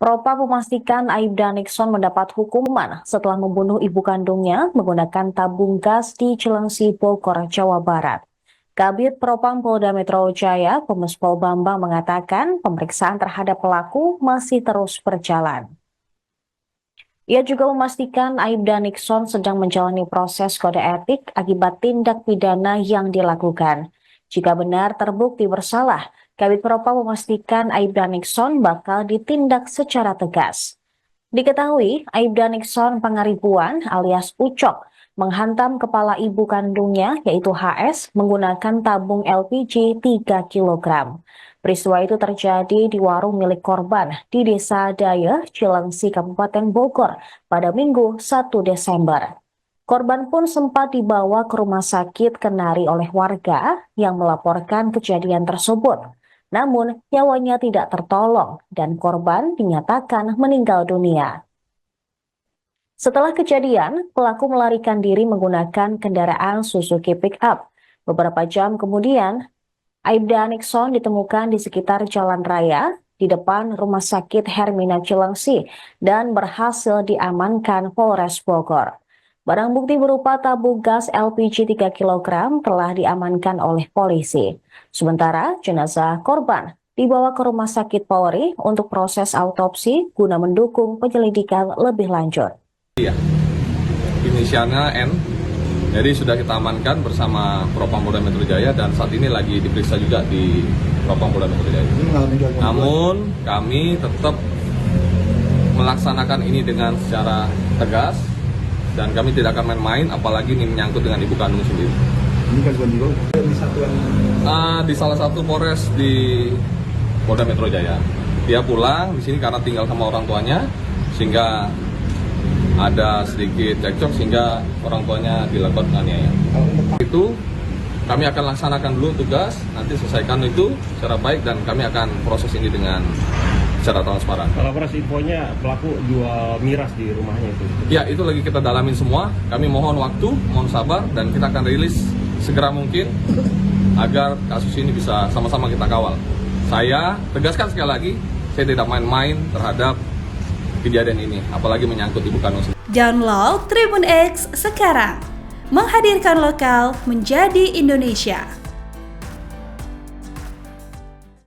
Propam memastikan Aibda Nixon mendapat hukuman setelah membunuh ibu kandungnya menggunakan tabung gas di Cilengsi, Bogor, Jawa Barat. Kabid Propam Polda Metro Jaya, Kombes Pol Bambang mengatakan pemeriksaan terhadap pelaku masih terus berjalan. Ia juga memastikan Aibda Nixon sedang menjalani proses kode etik akibat tindak pidana yang dilakukan. Jika benar terbukti bersalah, Kabid Propam memastikan Aibda Nixon bakal ditindak secara tegas. Diketahui, Aibda Nixon Pangaribuan alias Ucok menghantam kepala ibu kandungnya yaitu HS menggunakan tabung LPG 3 kg. Peristiwa itu terjadi di warung milik korban di Desa Daya, Cilengsi, Kabupaten Bogor pada Minggu 1 Desember. Korban pun sempat dibawa ke rumah sakit Kenari oleh warga yang melaporkan kejadian tersebut. Namun, nyawanya tidak tertolong dan korban dinyatakan meninggal dunia. Setelah kejadian, pelaku melarikan diri menggunakan kendaraan Suzuki Pickup. Beberapa jam kemudian, Aibda Nixon ditemukan di sekitar jalan raya di depan Rumah Sakit Hermina Cilengsi dan berhasil diamankan Polres Bogor. Barang bukti berupa tabung gas LPG 3 kg telah diamankan oleh polisi. Sementara jenazah korban dibawa ke Rumah Sakit Polri untuk proses autopsi guna mendukung penyelidikan lebih lanjut. Iya, inisialnya N. Jadi sudah kita amankan bersama Propam Polda Metro Jaya dan saat ini lagi diperiksa juga di Propam Polda Metro Jaya. Namun kami tetap melaksanakan ini dengan secara tegas dan kami tidak akan main-main, apalagi ini menyangkut dengan ibu kandung sendiri. Ini kan di satuan di salah satu Polres di Polda Metro Jaya. Dia pulang di sini karena tinggal sama orang tuanya, sehingga ada sedikit cekcok sehingga orang tuanya dilakukan penganiayaan. Itu kami akan laksanakan dulu tugas, nanti selesaikan itu secara baik dan kami akan proses ini dengan secara transparan. Kalau proses infonya pelaku jual miras di rumahnya itu? Ya, itu lagi kita dalamin semua. Kami mohon waktu, mohon sabar dan kita akan rilis segera mungkin agar kasus ini bisa sama-sama kita kawal. Saya tegaskan sekali lagi, saya tidak main-main terhadap kejadian ini, apalagi menyangkut ibu kandung. Download Tribun X sekarang, menghadirkan lokal menjadi Indonesia.